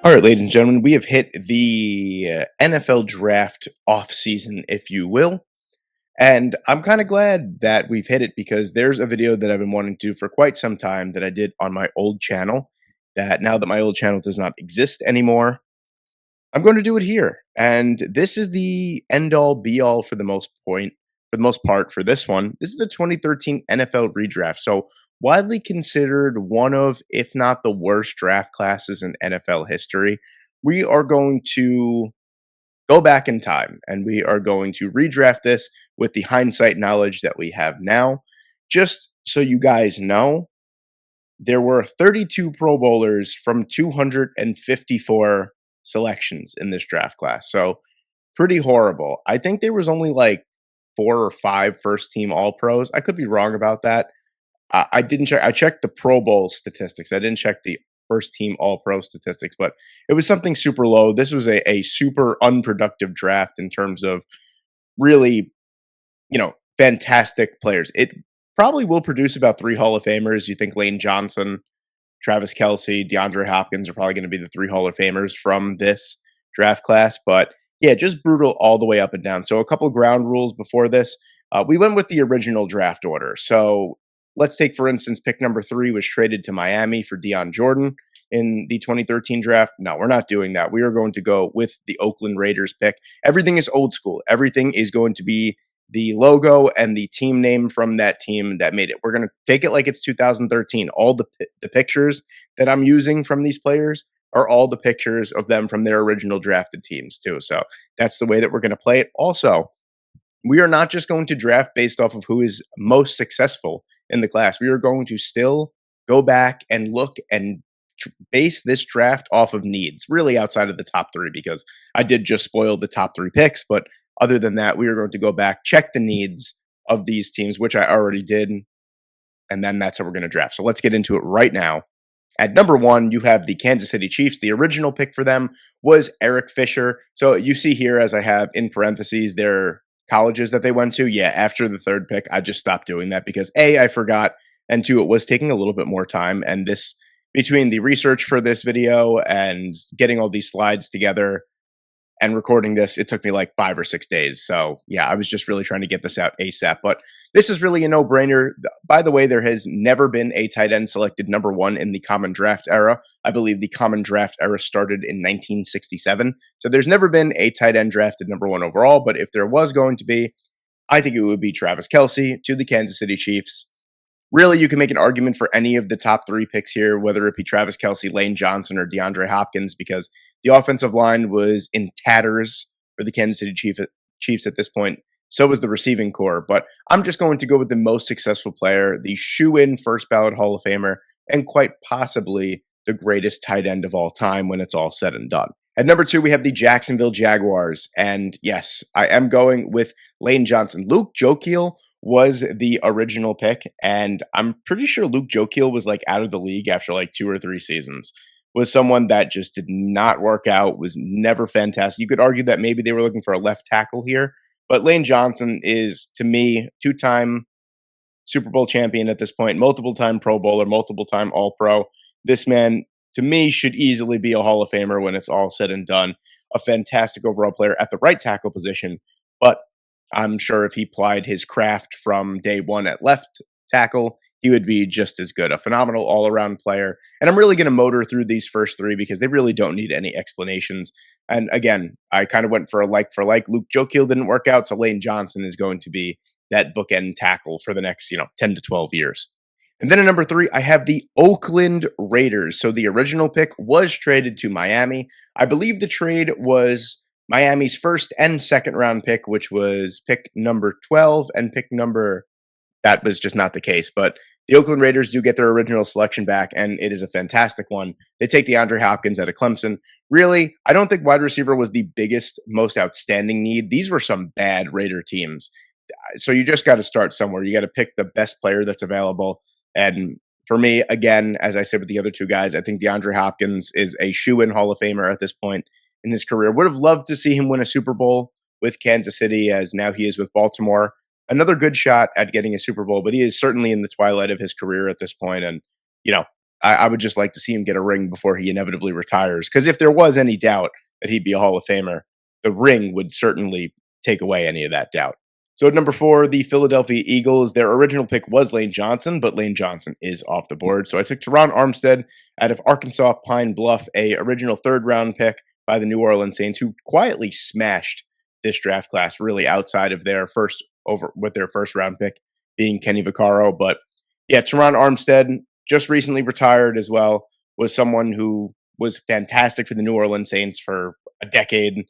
All right, ladies and gentlemen, we have hit the NFL draft off season, if you will. And I'm kind of glad that we've hit it because there's a video that I've been wanting to do for quite some time that I did on my old channel. That now that my old channel does not exist anymore, I'm going to do it here. And this is the end all be all for the most part for this one. This is the 2013 NFL redraft. So widely considered one of, if not the worst draft classes in NFL history. We are going to go back in time and we are going to redraft this with the hindsight knowledge that we have now. Just so you guys know, there were 32 Pro Bowlers from 254 selections in this draft class. So pretty horrible. I think there was only like four or five first team All Pros. I could be wrong about that. I didn't check. I checked the Pro Bowl statistics. I didn't check the first team All Pro statistics, but it was something super low. This was a super unproductive draft in terms of really, fantastic players. It probably will produce about three Hall of Famers. You think Lane Johnson, Travis Kelsey, DeAndre Hopkins are probably going to be the three Hall of Famers from this draft class. But yeah, just brutal all the way up and down. So a couple ground rules before this. We went with the original draft order. So let's take, for instance, pick number 3 was traded to Miami for Deion Jordan in the 2013 draft. No, we're not doing that. We are going to go with the Oakland Raiders pick. Everything is old school. Everything is going to be the logo and the team name from that team that made it. We're going to take it like it's 2013. All the pictures that I'm using from these players are all the pictures of them from their original drafted teams too. So that's the way that we're going to play it. Also, we are not just going to draft based off of who is most successful in the class. We are going to still go back and look and base this draft off of needs, really outside of the top 3, because I did just spoil the top 3 picks. But other than that, we are going to go back, check the needs of these teams, which I already did. And then that's how we're going to draft. So let's get into it right now. At number 1, you have the Kansas City Chiefs. The original pick for them was Eric Fisher. So you see here, as I have in parentheses, their colleges that they went to. Yeah, after the 3rd pick, I just stopped doing that because A, I forgot, and 2, it was taking a little bit more time. And this, between the research for this video and getting all these slides together and recording this, it took me like 5 or 6 days. So yeah, I was just really trying to get this out ASAP. But this is really a no-brainer. By the way, there has never been a tight end selected number 1 in the common draft era. I believe the common draft era started in 1967. So there's never been a tight end drafted number 1 overall. But if there was going to be, I think it would be Travis Kelsey to the Kansas City Chiefs. Really, you can make an argument for any of the top 3 picks here, whether it be Travis Kelsey, Lane Johnson, or DeAndre Hopkins, because the offensive line was in tatters for the Kansas City Chiefs at this point. So was the receiving core. But I'm just going to go with the most successful player, the shoe-in first ballot Hall of Famer, and quite possibly the greatest tight end of all time when it's all said and done. At number 2, we have the Jacksonville Jaguars. And yes, I am going with Lane Johnson. Luke Jokiel was the original pick, and I'm pretty sure Luke Jokiel was like out of the league after like 2 or 3 seasons. Was someone that just did not work out, was never fantastic. You could argue that maybe they were looking for a left tackle here, but Lane Johnson is, to me, 2-time Super Bowl champion at this point, multiple-time Pro Bowler, multiple-time All-Pro. This man, to me, should easily be a Hall of Famer when it's all said and done. A fantastic overall player at the right tackle position, but I'm sure if he plied his craft from day 1 at left tackle, he would be just as good. A phenomenal all-around player. And I'm really going to motor through these first 3 because they really don't need any explanations. And again, I kind of went for a like for like. Luke Jokiel didn't work out, so Lane Johnson is going to be that bookend tackle for the next, 10 to 12 years. And then at number 3, I have the Oakland Raiders. So the original pick was traded to Miami. I believe the trade was Miami's 1st and 2nd round pick, which was pick number 12 and that was just not the case. But the Oakland Raiders do get their original selection back, and it is a fantastic one. They take DeAndre Hopkins out of Clemson. Really, I don't think wide receiver was the biggest, most outstanding need. These were some bad Raider teams. So you just got to start somewhere. You got to pick the best player that's available. And for me, again, as I said with the other 2 guys, I think DeAndre Hopkins is a shoe-in Hall of Famer at this point in his career. Would have loved to see him win a Super Bowl with Kansas City, as now he is with Baltimore. Another good shot at getting a Super Bowl, but he is certainly in the twilight of his career at this point. And, I would just like to see him get a ring before he inevitably retires. Because if there was any doubt that he'd be a Hall of Famer, the ring would certainly take away any of that doubt. So at number 4, the Philadelphia Eagles, their original pick was Lane Johnson, but Lane Johnson is off the board. So I took Teron Armstead out of Arkansas Pine Bluff, a original third-round pick by the New Orleans Saints, who quietly smashed this draft class, really outside of their first over with their first round pick being Kenny Vaccaro. But yeah, Teron Armstead, just recently retired as well, was someone who was fantastic for the New Orleans Saints for a decade,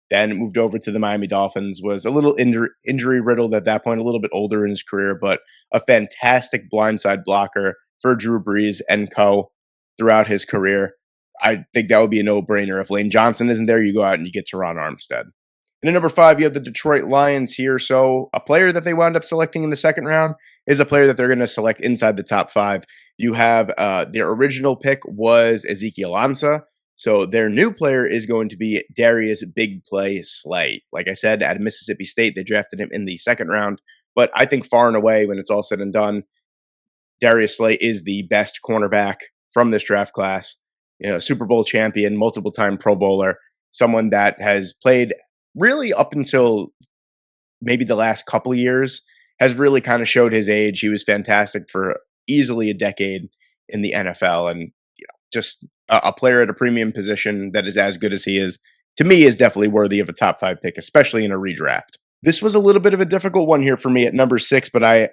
then moved over to the Miami Dolphins, was a little injury riddled at that point, a little bit older in his career, but a fantastic blindside blocker for Drew Brees and co. throughout his career. I think that would be a no-brainer. If Lane Johnson isn't there, you go out and you get Teron Armstead. And at number 5, you have the Detroit Lions here. So a player that they wound up selecting in the second round is a player that they're going to select inside the top 5. You have their original pick was Ezekiel Ansah. So their new player is going to be Darius Big Play Slay. Like I said, at Mississippi State, they drafted him in the second round. But I think far and away, when it's all said and done, Darius Slay is the best cornerback from this draft class. You know, Super Bowl champion, multiple-time Pro Bowler, someone that has played really up until maybe the last couple of years, has really kind of showed his age. He was fantastic for easily a decade in the NFL, and just a player at a premium position that is as good as he is, to me, is definitely worthy of a top 5 pick, especially in a redraft. This was a little bit of a difficult one here for me at number 6, but I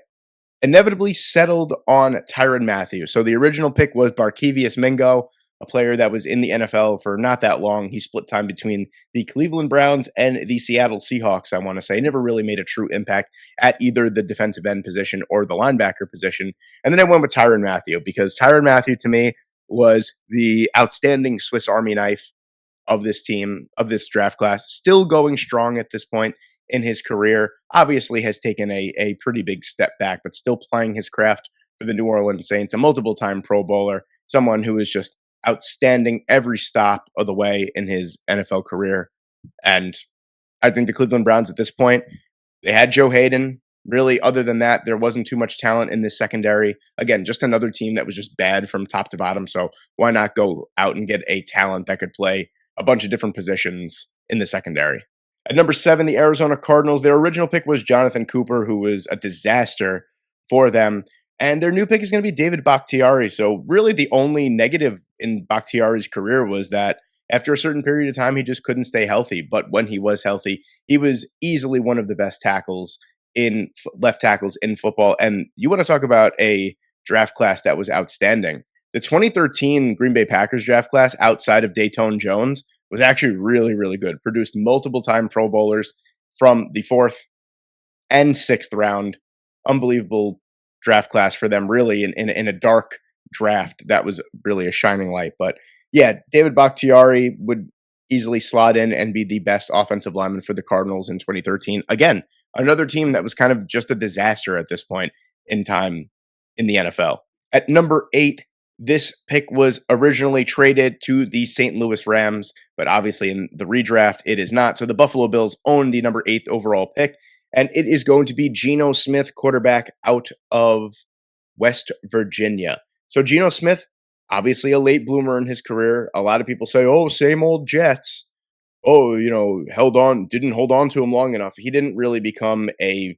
inevitably settled on Tyrann Mathieu. So the original pick was Barkevious Mingo, a player that was in the NFL for not that long. He split time between the Cleveland Browns and the Seattle Seahawks, I want to say. Never really made a true impact at either the defensive end position or the linebacker position. And then I went with Tyrann Mathieu because Tyrann Mathieu, to me, was the outstanding Swiss Army knife of this team, of this draft class. Still going strong at this point in his career. Obviously has taken a pretty big step back, but still playing his craft for the New Orleans Saints, a multiple-time Pro Bowler, someone who is just outstanding every stop of the way in his NFL career. And I think the Cleveland Browns at this point, they had Joe Hayden. Really, other than that, there wasn't too much talent in this secondary. Again, just another team that was just bad from top to bottom. So why not go out and get a talent that could play a bunch of different positions in the secondary? At number 7, the Arizona Cardinals, their original pick was Jonathan Cooper, who was a disaster for them. And their new pick is going to be David Bakhtiari. So really the only negative in Bakhtiari's career was that after a certain period of time, he just couldn't stay healthy. But when he was healthy, he was easily one of the best tackles in left tackles in football. And you want to talk about a draft class that was outstanding. The 2013 Green Bay Packers draft class outside of Dayton Jones was actually really, really good. Produced multiple-time Pro Bowlers from the 4th and 6th round. Unbelievable draft class for them, really, in a dark draft. That was really a shining light. But yeah, David Bakhtiari would easily slot in and be the best offensive lineman for the Cardinals in 2013. Again, another team that was kind of just a disaster at this point in time in the NFL. At number 8, this pick was originally traded to the St. Louis Rams, but obviously in the redraft, it is not. So the Buffalo Bills own the number 8th overall pick, and it is going to be Geno Smith, quarterback out of West Virginia. So Geno Smith, obviously a late bloomer in his career. A lot of people say, oh, same old Jets. Oh, didn't hold on to him long enough. He didn't really become a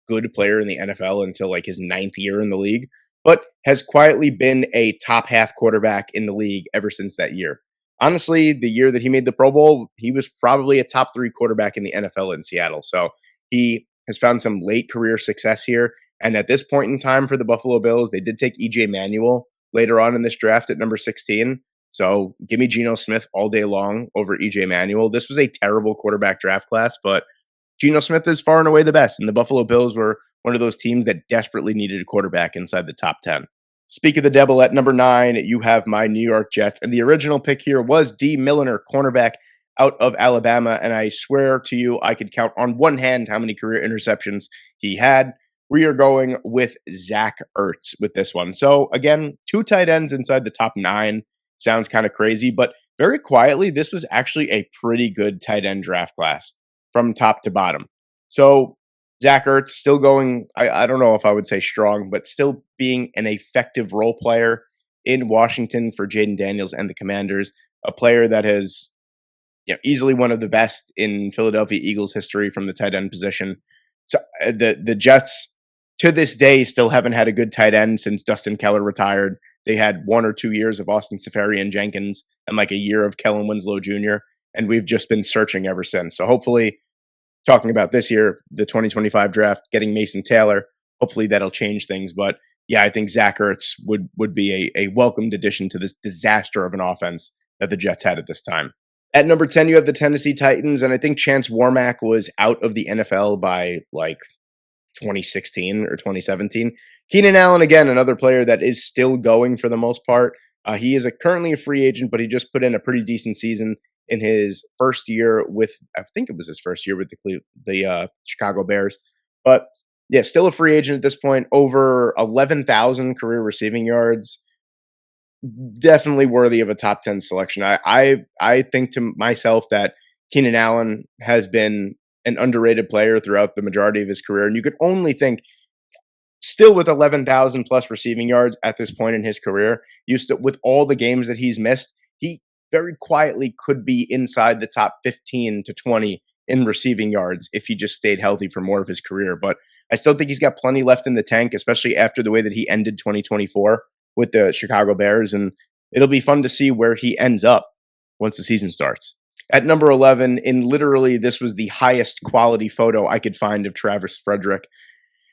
good player in the NFL until like his 9th year in the league, but has quietly been a top half quarterback in the league ever since that year. Honestly, the year that he made the Pro Bowl, he was probably a top 3 quarterback in the NFL in Seattle. So he has found some late career success here. And at this point in time for the Buffalo Bills, they did take EJ Manuel later on in this draft at number 16. So give me Geno Smith all day long over EJ Manuel. This was a terrible quarterback draft class, but Geno Smith is far and away the best. And the Buffalo Bills were one of those teams that desperately needed a quarterback inside the top 10. Speak of the devil, at number 9, you have my New York Jets. And the original pick here was D. Milliner, cornerback out of Alabama. And I swear to you, I could count on one hand how many career interceptions he had. We are going with Zach Ertz with this one. So again, 2 tight ends inside the top 9. Sounds kind of crazy, but very quietly, this was actually a pretty good tight end draft class from top to bottom. So Zach Ertz still going, I don't know if I would say strong, but still being an effective role player in Washington for Jaden Daniels and the Commanders, a player that has easily one of the best in Philadelphia Eagles history from the tight end position. So the Jets to this day still haven't had a good tight end since Dustin Keller retired. They had 1 or 2 years of Austin Safarian Jenkins and like a year of Kellen Winslow Jr. And we've just been searching ever since. So hopefully, talking about this year, the 2025 draft, getting Mason Taylor, hopefully that'll change things. But yeah, I think Zach Ertz would be a welcomed addition to this disaster of an offense that the Jets had at this time. At number 10, you have the Tennessee Titans, and I think Chance Warmack was out of the NFL by like 2016 or 2017. Keenan Allen, again, another player that is still going for the most part. He is currently a free agent, but he just put in a pretty decent season in his first year with, I think it was his first year with the Chicago Bears. But yeah, still a free agent at this point, over 11,000 career receiving yards. Definitely worthy of a top 10 selection. I think to myself that Keenan Allen has been an underrated player throughout the majority of his career. And you could only think, still with 11,000 plus receiving yards at this point in his career, with all the games that he's missed, he very quietly could be inside the top 15 to 20 in receiving yards if he just stayed healthy for more of his career. But I still think he's got plenty left in the tank, especially after the way that he ended 2024 with the Chicago Bears. And it'll be fun to see where he ends up once the season starts. At number 11, in literally, this was the highest quality photo I could find of Travis Frederick.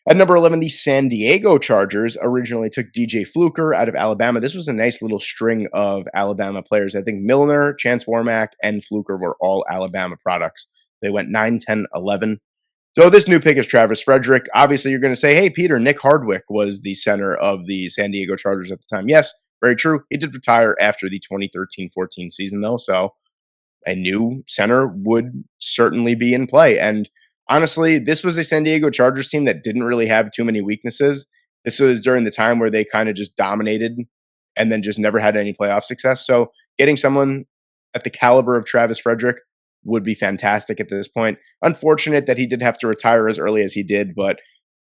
At number 11, the San Diego Chargers originally took DJ Fluker out of Alabama. This was a nice little string of Alabama players. I think Milner, Chance Warmack, and Fluker were all Alabama products. They went 9, 10, 11. So this new pick is Travis Frederick. Obviously, you're going to say, hey, Peter, Nick Hardwick was the center of the San Diego Chargers at the time. Yes, very true. He did retire after the 2013-14 season, though, so a new center would certainly be in play. And honestly, this was a San Diego Chargers team that didn't really have too many weaknesses. This was during the time where they kind of just dominated and then just never had any playoff success. So getting someone at the caliber of Travis Frederick would be fantastic at this point. Unfortunate that he did have to retire as early as he did, but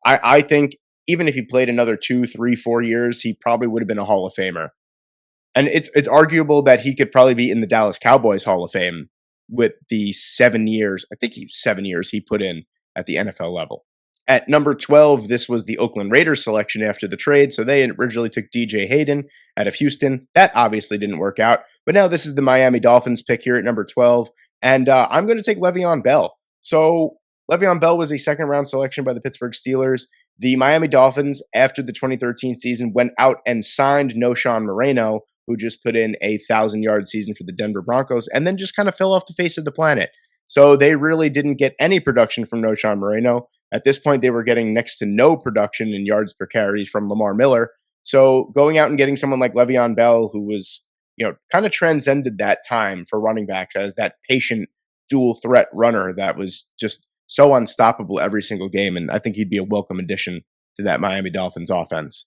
I think even if he played another 2, 3, 4 years, he probably would have been a Hall of Famer. And it's arguable that he could probably be in the Dallas Cowboys Hall of Fame with the 7 years. I think 7 years he put in at the NFL level. At number 12, this was the Oakland Raiders selection after the trade. So they originally took DJ Hayden out of Houston. That obviously didn't work out. But now this is the Miami Dolphins pick here at number 12. And I'm going to take Le'Veon Bell. So Le'Veon Bell was a second-round selection by the Pittsburgh Steelers. The Miami Dolphins, after the 2013 season, went out and signed Noshawn Moreno, who just put in a 1,000-yard season for the Denver Broncos, and then just kind of fell off the face of the planet. So they really didn't get any production from Noshawn Moreno. At this point, they were getting next to no production in yards per carry from Lamar Miller. So going out and getting someone like Le'Veon Bell, who was, kind of transcended that time for running backs as that patient dual threat runner that was just so unstoppable every single game. And I think he'd be a welcome addition to that Miami Dolphins offense.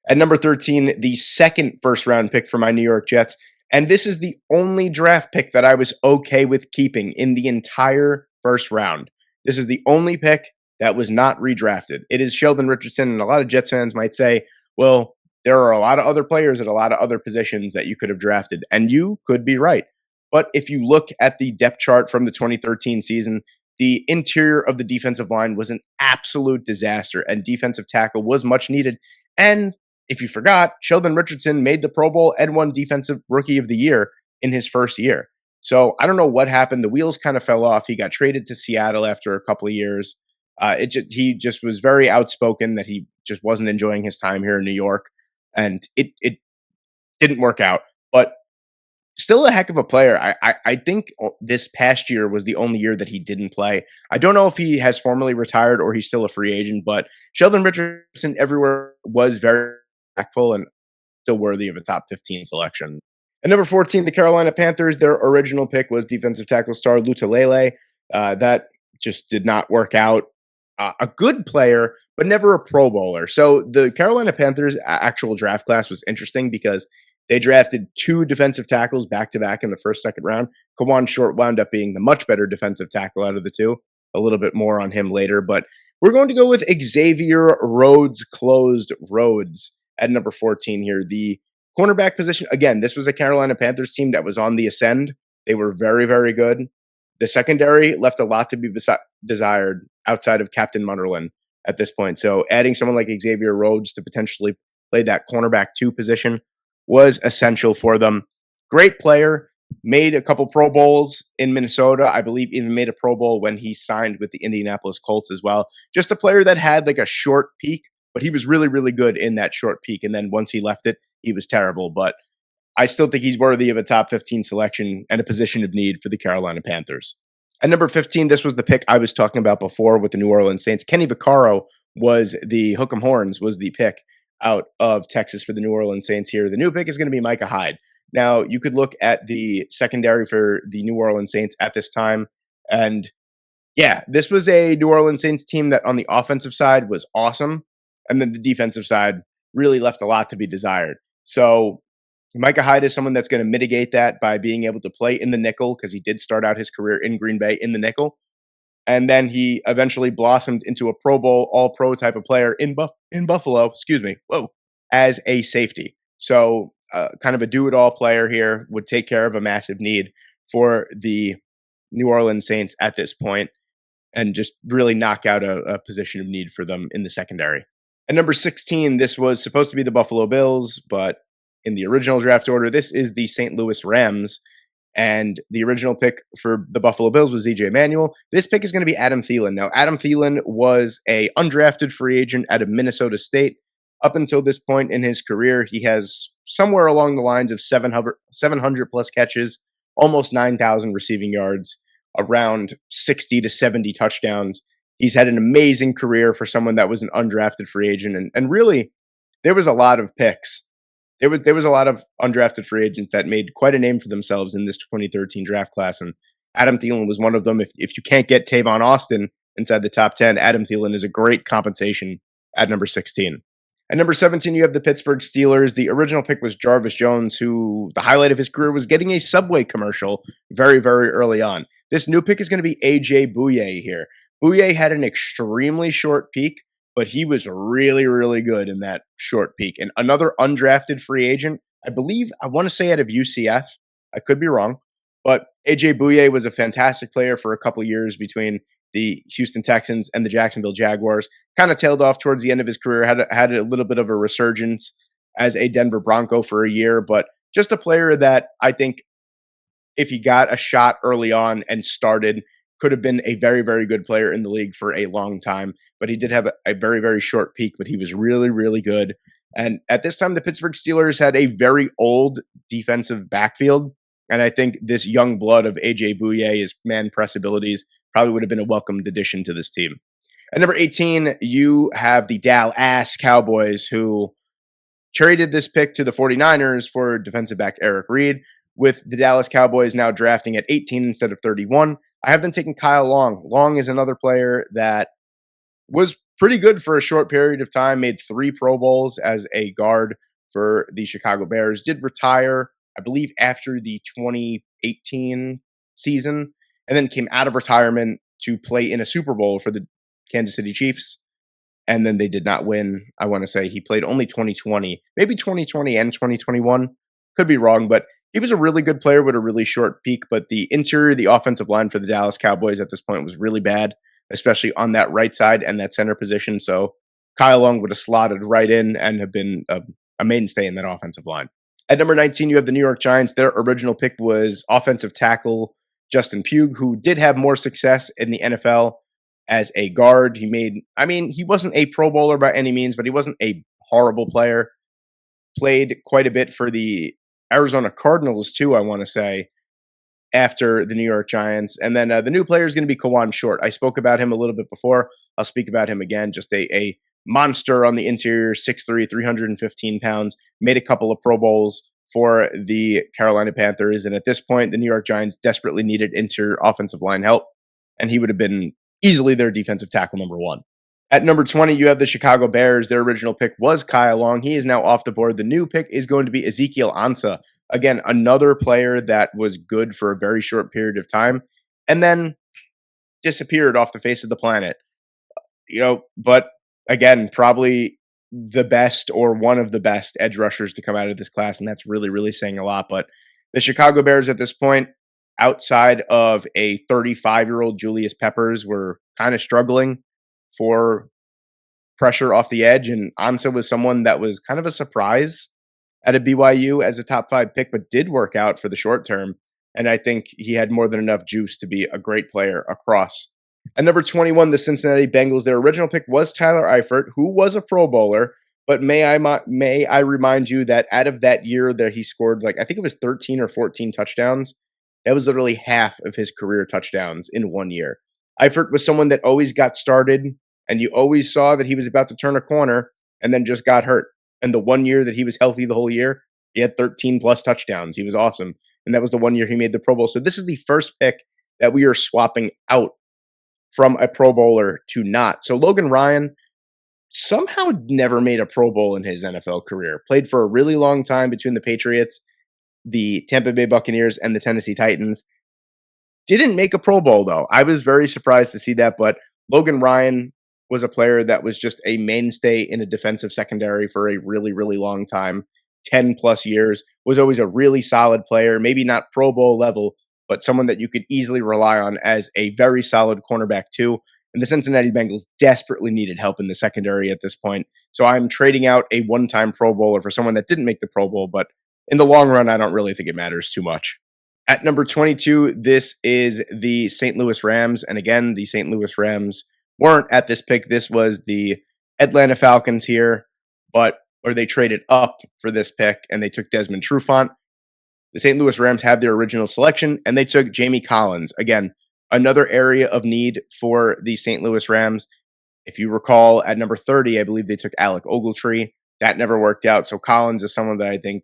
At number 13, the second first-round pick for my New York Jets. And this is the only draft pick that I was okay with keeping in the entire first round. This is the only pick that was not redrafted. It is Sheldon Richardson, and a lot of Jets fans might say, well, there are a lot of other players at a lot of other positions that you could have drafted, and you could be right. But if you look at the depth chart from the 2013 season, the interior of the defensive line was an absolute disaster, and defensive tackle was much needed. And if you forgot, Sheldon Richardson made the Pro Bowl and won Defensive Rookie of the Year in his first year. So I don't know what happened. The wheels kind of fell off. He got traded to Seattle after a couple of years. He just was very outspoken that he just wasn't enjoying his time here in New York, and it didn't work out. But still a heck of a player. I think this past year was the only year that he didn't play. I don't know if he has formally retired or he's still a free agent, but Sheldon Richardson everywhere was very impactful and still worthy of a top 15 selection. At number 14, the Carolina Panthers, their original pick was defensive tackle star Lutalele. That just did not work out. A good player, but never a Pro Bowler. So the Carolina Panthers' actual draft class was interesting because they drafted 2 defensive tackles back-to-back in the first, second round. Kawan Short wound up being the much better defensive tackle out of the 2. A little bit more on him later, but we're going to go with Xavier Rhodes at number 14 here, the Cornerback position, again, this was a Carolina Panthers team that was on the ascend. They were very, very good. The secondary left a lot to be desired outside of Captain Munnerlin at this point. So adding someone like Xavier Rhodes to potentially play that cornerback two position was essential for them. Great player, made a couple Pro Bowls in Minnesota. I believe even made a Pro Bowl when he signed with the Indianapolis Colts as well. Just a player that had like a short peak, but he was really, really good in that short peak. And then once he left it, he was terrible. But I still think he's worthy of a top 15 selection and a position of need for the Carolina Panthers. At number 15, this was the pick I was talking about before with the New Orleans Saints. Kenny Vaccaro was the Hook'em Horns, was the pick out of Texas for the New Orleans Saints here. The new pick is going to be Micah Hyde. Now, you could look at the secondary for the New Orleans Saints at this time, and yeah, this was a New Orleans Saints team that on the offensive side was awesome, and then the defensive side really left a lot to be desired. So Micah Hyde is someone that's going to mitigate that by being able to play in the nickel because he did start out his career in Green Bay in the nickel. And then he eventually blossomed into a Pro Bowl, all pro type of player in Buffalo, as a safety. So kind of a do-it-all player here, would take care of a massive need for the New Orleans Saints at this point and just really knock out a position of need for them in the secondary. At number 16, this was supposed to be the Buffalo Bills, but in the original draft order, this is the St. Louis Rams. And the original pick for the Buffalo Bills was EJ Manuel. This pick is going to be Adam Thielen. Now, Adam Thielen was a undrafted free agent out of Minnesota State. Up until this point in his career, he has somewhere along the lines of 700 plus catches, almost 9,000 receiving yards, around 60 to 70 touchdowns. He's had an amazing career for someone that was an undrafted free agent. And really, there was a lot of picks. There was a lot of undrafted free agents that made quite a name for themselves in this 2013 draft class, and Adam Thielen was one of them. If you can't get Tavon Austin inside the top 10, Adam Thielen is a great compensation at number 16. At number 17, you have the Pittsburgh Steelers. The original pick was Jarvis Jones, who the highlight of his career was getting a Subway commercial very, very early on. This new pick is going to be A.J. Bouye here. Bouye had an extremely short peak, but he was really, really good in that short peak. And another undrafted free agent, I believe, I want to say out of UCF. I could be wrong. But A.J. Bouye was a fantastic player for a couple years between the Houston Texans and the Jacksonville Jaguars. Kind of tailed off towards the end of his career, had a little bit of a resurgence as a Denver Bronco for a year. But just a player that I think if he got a shot early on and started, could have been a very, very good player in the league for a long time. But he did have a very, very short peak, but he was really, really good. And at this time, the Pittsburgh Steelers had a very old defensive backfield. And I think this young blood of A.J. Bouye, his man press abilities, probably would have been a welcomed addition to this team. At number 18, you have the Dallas Cowboys, who traded this pick to the 49ers for defensive back Eric Reed, with the Dallas Cowboys now drafting at 18 instead of 31. I have them taking Kyle Long. Long is another player that was pretty good for a short period of time, made 3 Pro Bowls as a guard for the Chicago Bears, did retire, I believe, after the 2018 season, and then came out of retirement to play in a Super Bowl for the Kansas City Chiefs. And then they did not win. I want to say he played only 2020, maybe 2020 and 2021. Could be wrong, but he was a really good player with a really short peak. But the interior, the offensive line for the Dallas Cowboys at this point was really bad, especially on that right side and that center position. So Kyle Long would have slotted right in and have been a mainstay in that offensive line. At number 19, you have the New York Giants. Their original pick was offensive tackle Justin Pugh, who did have more success in the NFL as a guard. He wasn't a Pro Bowler by any means, but he wasn't a horrible player. Played quite a bit for the Arizona Cardinals, too, I want to say, after the New York Giants. And then the new player is going to be Kawan Short. I spoke about him a little bit before. I'll speak about him again. Just a monster on the interior, 6'3", 315 pounds, made a couple of Pro Bowls for the Carolina Panthers. And at this point, the New York Giants desperately needed interior offensive line help, and he would have been easily their defensive tackle number 1. At number 20, you have the Chicago Bears. Their original pick was Kyle Long. He is now off the board. The new pick is going to be Ezekiel Ansah. Again, another player that was good for a very short period of time and then disappeared off the face of the planet. But again, probably the best or one of the best edge rushers to come out of this class, and that's really, really saying a lot. But the Chicago Bears at this point, outside of a 35-year-old Julius Peppers, were kind of struggling for pressure off the edge, and Ansah was someone that was kind of a surprise at a BYU as a top 5 pick, but did work out for the short term. And I think he had more than enough juice to be a great player across. At number 21, the Cincinnati Bengals, their original pick was Tyler Eifert, who was a Pro Bowler. But may I remind you that out of that year that he scored, like, I think it was 13 or 14 touchdowns, that was literally half of his career touchdowns in 1 year. Eifert was someone that always got started, and you always saw that he was about to turn a corner and then just got hurt. And the 1 year that he was healthy the whole year, he had 13 plus touchdowns. He was awesome. And that was the 1 year he made the Pro Bowl. So this is the first pick that we are swapping out from a Pro Bowler to not. So Logan Ryan somehow never made a Pro Bowl in his NFL career. Played for a really long time between the Patriots, the Tampa Bay Buccaneers, and the Tennessee Titans. Didn't make a Pro Bowl, though. I was very surprised to see that, but Logan Ryan was a player that was just a mainstay in a defensive secondary for a really, really long time, 10 plus years, was always a really solid player, maybe not Pro Bowl level, but someone that you could easily rely on as a very solid cornerback too. And the Cincinnati Bengals desperately needed help in the secondary at this point. So I'm trading out a one-time Pro Bowler for someone that didn't make the Pro Bowl, but in the long run, I don't really think it matters too much. At number 22, this is the St. Louis Rams. And again, the St. Louis Rams weren't at this pick. This was the Atlanta Falcons here, or they traded up for this pick and they took Desmond Trufant. The St. Louis Rams had their original selection and they took Jamie Collins. Again, another area of need for the St. Louis Rams. If you recall, at number 30, I believe they took Alec Ogletree. That never worked out. So Collins is someone that I think,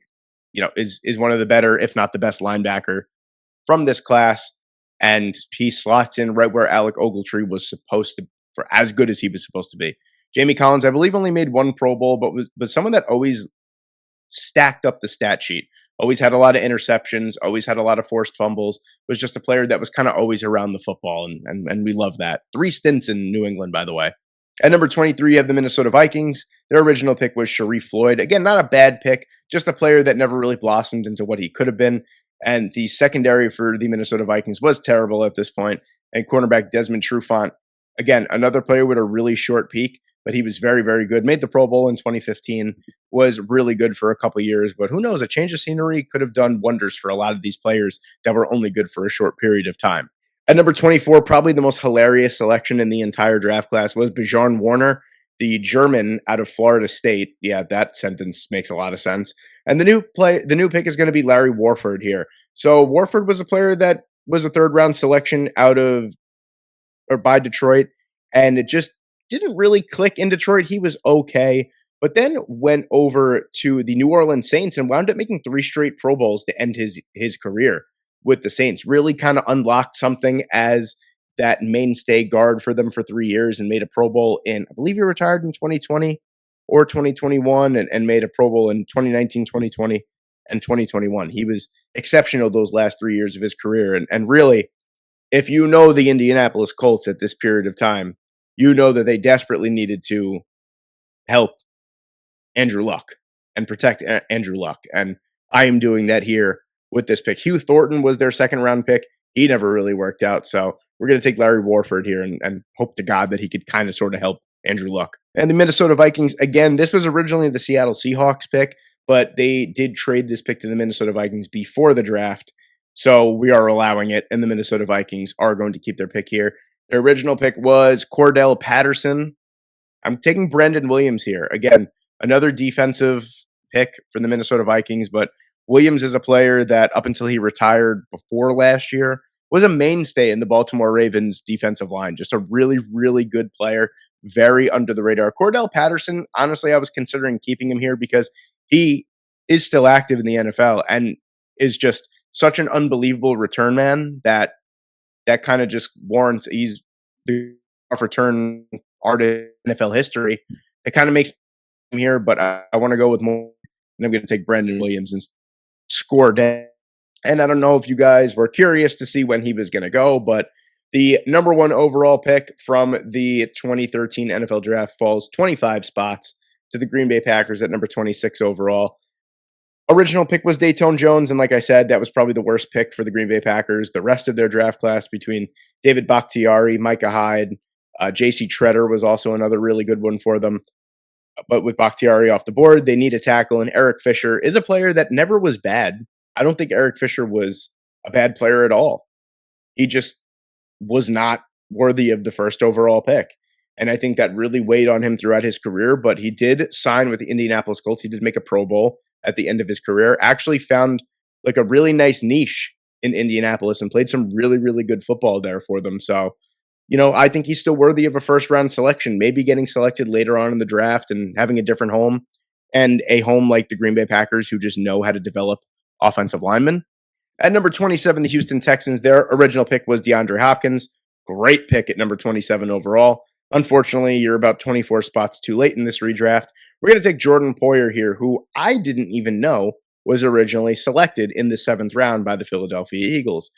is one of the better, if not the best linebacker from this class. And he slots in right where Alec Ogletree was supposed to, for as good as he was supposed to be. Jamie Collins, I believe, only made one Pro Bowl, but was someone that always stacked up the stat sheet. Always had a lot of interceptions, always had a lot of forced fumbles, was just a player that was kind of always around the football, and we love that. 3 stints in New England, by the way. At number 23, you have the Minnesota Vikings. Their original pick was Sharif Floyd. Again, not a bad pick, just a player that never really blossomed into what he could have been. And the secondary for the Minnesota Vikings was terrible at this point. And cornerback Desmond Trufant, again, another player with a really short peak, but he was very, very good. Made the Pro Bowl in 2015, was really good for a couple years. But who knows, a change of scenery could have done wonders for a lot of these players that were only good for a short period of time. At number 24, probably the most hilarious selection in the entire draft class was Bjorn Warner, the German out of Florida State. Yeah, that sentence makes a lot of sense. And the new pick is going to be Larry Warford here. So Warford was a player that was a third-round selection by Detroit, and it just didn't really click in Detroit. He was okay, but then went over to the New Orleans Saints and wound up making 3 straight Pro Bowls to end his career with the Saints. Really kind of unlocked something as that mainstay guard for them for 3 years and made a Pro Bowl I believe he retired in 2020 or 2021 and made a Pro Bowl in 2019, 2020, and 2021. He was exceptional those last 3 years of his career. And really, if you know the Indianapolis Colts at this period of time, you know that they desperately needed to help Andrew Luck and protect Andrew Luck. And I am doing that here with this pick. Hugh Thornton was their second round pick. He never really worked out. So we're going to take Larry Warford here and hope to God that he could kind of sort of help Andrew Luck. And the Minnesota Vikings, again, this was originally the Seattle Seahawks pick, but they did trade this pick to the Minnesota Vikings before the draft. So we are allowing it, and the Minnesota Vikings are going to keep their pick here. Their original pick was Cordell Patterson. I'm taking Brendan Williams here. Again, another defensive pick for the Minnesota Vikings, but Williams is a player that up until he retired before last year was a mainstay in the Baltimore Ravens defensive line. Just a really, really good player, very under the radar. Cordell Patterson, honestly, I was considering keeping him here because he is still active in the NFL and is just such an unbelievable return man that kind of just warrants he's the return artist in NFL history. It kind of makes him here, but I want to go with more, and I'm going to take Brendan Williams and score down. And I don't know if you guys were curious to see when he was going to go, but the number 1 overall pick from the 2013 NFL draft falls 25 spots to the Green Bay Packers at number 26 overall. Original pick was Dayton Jones, and like I said, that was probably the worst pick for the Green Bay Packers. The rest of their draft class between David Bakhtiari, Micah Hyde, J.C. Treader was also another really good one for them. But with Bakhtiari off the board, they need a tackle, and Eric Fisher is a player that never was bad. I don't think Eric Fisher was a bad player at all. He just was not worthy of the first overall pick. And I think that really weighed on him throughout his career, but he did sign with the Indianapolis Colts. He did make a Pro Bowl at the end of his career, actually found like a really nice niche in Indianapolis and played some really, really good football there for them. So, I think he's still worthy of a first round selection, maybe getting selected later on in the draft and having a different home and a home like the Green Bay Packers who just know how to develop offensive linemen. At number 27, the Houston Texans, their original pick was DeAndre Hopkins. Great pick at number 27 overall. Unfortunately, you're about 24 spots too late in this redraft. We're going to take Jordan Poyer here, who I didn't even know was originally selected in the 7th round by the Philadelphia Eagles.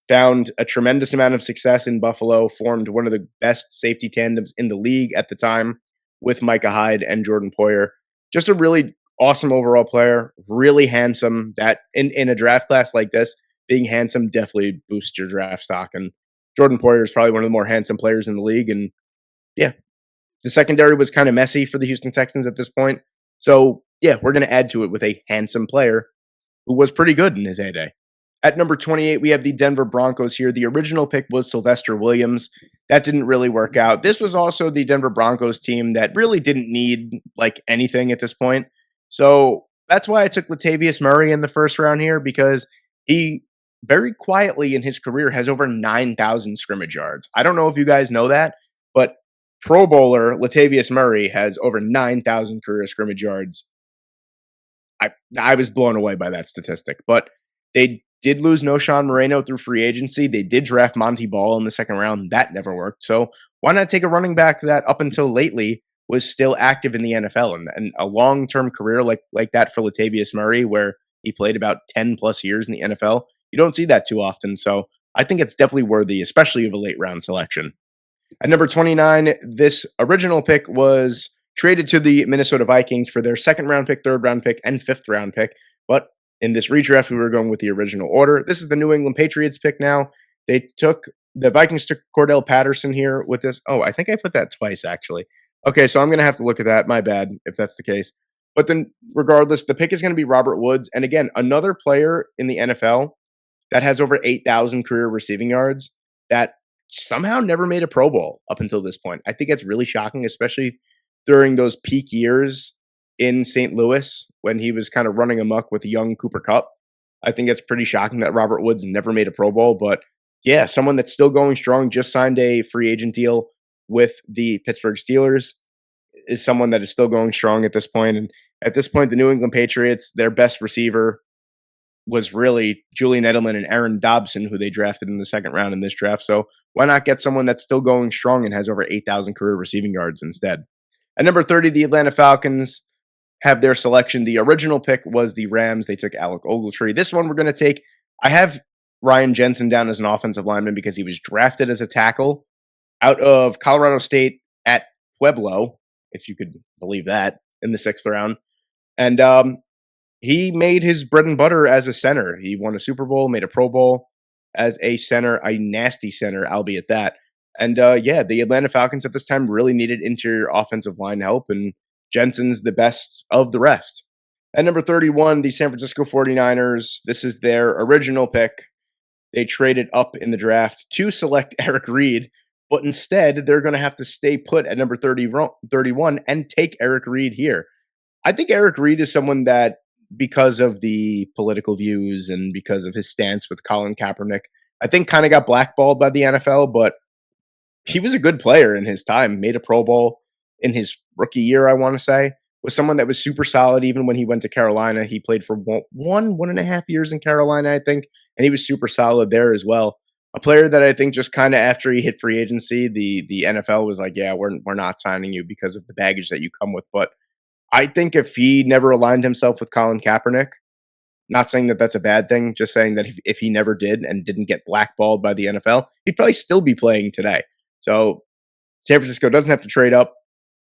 Found a tremendous amount of success in Buffalo, formed one of the best safety tandems in the league at the time with Micah Hyde and Jordan Poyer. Just a really awesome overall player, really handsome. That in a draft class like this, being handsome definitely boosts your draft stock. And Jordan Poyer is probably one of the more handsome players in the league. And yeah, the secondary was kind of messy for the Houston Texans at this point. So yeah, we're going to add to it with a handsome player who was pretty good in his heyday. At number 28, we have the Denver Broncos here. The original pick was Sylvester Williams. That didn't really work out. This was also the Denver Broncos team that really didn't need like anything at this point. So that's why I took Latavius Murray in the first round here, because he very quietly in his career has over 9,000 scrimmage yards. I don't know if you guys know that, but Pro Bowler Latavius Murray has over 9,000 career scrimmage yards. I was blown away by that statistic, but they did lose Noshawn Moreno through free agency. They did draft Monty Ball in the second round. That never worked. So why not take a running back that up until lately was still active in the NFL and a long-term career like that for Latavius Murray, where he played about 10 plus years in the NFL. You don't see that too often. So I think it's definitely worthy, especially of a late round selection. At number 29, this original pick was traded to the Minnesota Vikings for their second round pick, third round pick, and fifth round pick. But in this redraft, we were going with the original order. This is the New England Patriots pick now. The Vikings took Cordell Patterson here with this. Oh, I think I put that twice, actually. Okay, so I'm going to have to look at that. My bad, if that's the case. But then, regardless, the pick is going to be Robert Woods. And again, another player in the NFL that has over 8,000 career receiving yards that somehow never made a Pro Bowl up until this point. I think it's really shocking, especially during those peak years in St. Louis when he was kind of running amok with young Cooper Kupp. I think it's pretty shocking that Robert Woods never made a Pro Bowl. But yeah, someone that's still going strong, just signed a free agent deal with the Pittsburgh Steelers, is someone that is still going strong at this point. And at this point, the New England Patriots, their best receiver was really Julian Edelman and Aaron Dobson, who they drafted in the second round in this draft. So why not get someone that's still going strong and has over 8,000 career receiving yards instead? At number 30, the Atlanta Falcons have their selection. The original pick was the Rams. They took Alec Ogletree. This one we're going to take. I have Ryan Jensen down as an offensive lineman because he was drafted as a tackle out of Colorado State at Pueblo, if you could believe that, in the 6th round. And he made his bread and butter as a center. He won a Super Bowl, made a Pro Bowl as a center, a nasty center, albeit that. And yeah, the Atlanta Falcons at this time really needed interior offensive line help, and Jensen's the best of the rest. At number 31, the San Francisco 49ers. This is their original pick. They traded up in the draft to select Eric Reed, but instead they're going to have to stay put at number 31 and take Eric Reed here. I think Eric Reed is someone that, because of the political views and because of his stance with Colin Kaepernick, I think kind of got blackballed by the NFL, but he was a good player in his time, made a Pro Bowl in his rookie year, I want to say, was someone that was super solid. Even when he went to Carolina, he played for 1.5 years in Carolina, I think, and he was super solid there as well. A player that I think just kind of after he hit free agency, the NFL was like, yeah, we're not signing you because of the baggage that you come with. But I think if he never aligned himself with Colin Kaepernick, not saying that that's a bad thing, just saying that if he never did and didn't get blackballed by the NFL, he'd probably still be playing today. So San Francisco doesn't have to trade up.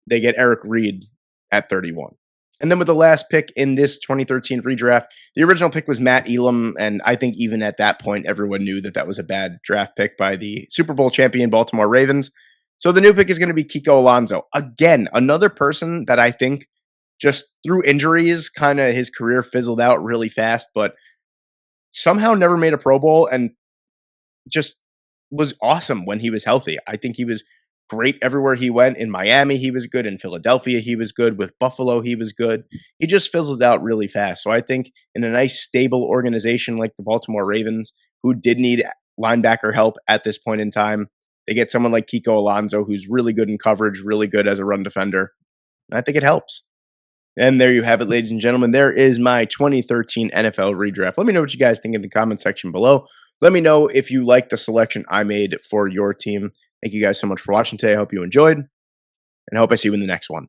They get Eric Reed at 31. And then with the last pick in this 2013 redraft, the original pick was Matt Elam. And I think even at that point, everyone knew that that was a bad draft pick by the Super Bowl champion Baltimore Ravens. So the new pick is going to be Kiko Alonso. Again, another person that I think just through injuries, kind of his career fizzled out really fast, but somehow never made a Pro Bowl and just was awesome when he was healthy. I think he was great everywhere he went. In Miami, he was good. In Philadelphia, he was good. With Buffalo, he was good. He just fizzled out really fast. So I think in a nice, stable organization like the Baltimore Ravens, who did need linebacker help at this point in time, they get someone like Kiko Alonso, who's really good in coverage, really good as a run defender. And I think it helps. And there you have it, ladies and gentlemen. There is my 2013 NFL redraft. Let me know what you guys think in the comment section below. Let me know if you like the selection I made for your team. Thank you guys so much for watching today. I hope you enjoyed, and I hope I see you in the next one.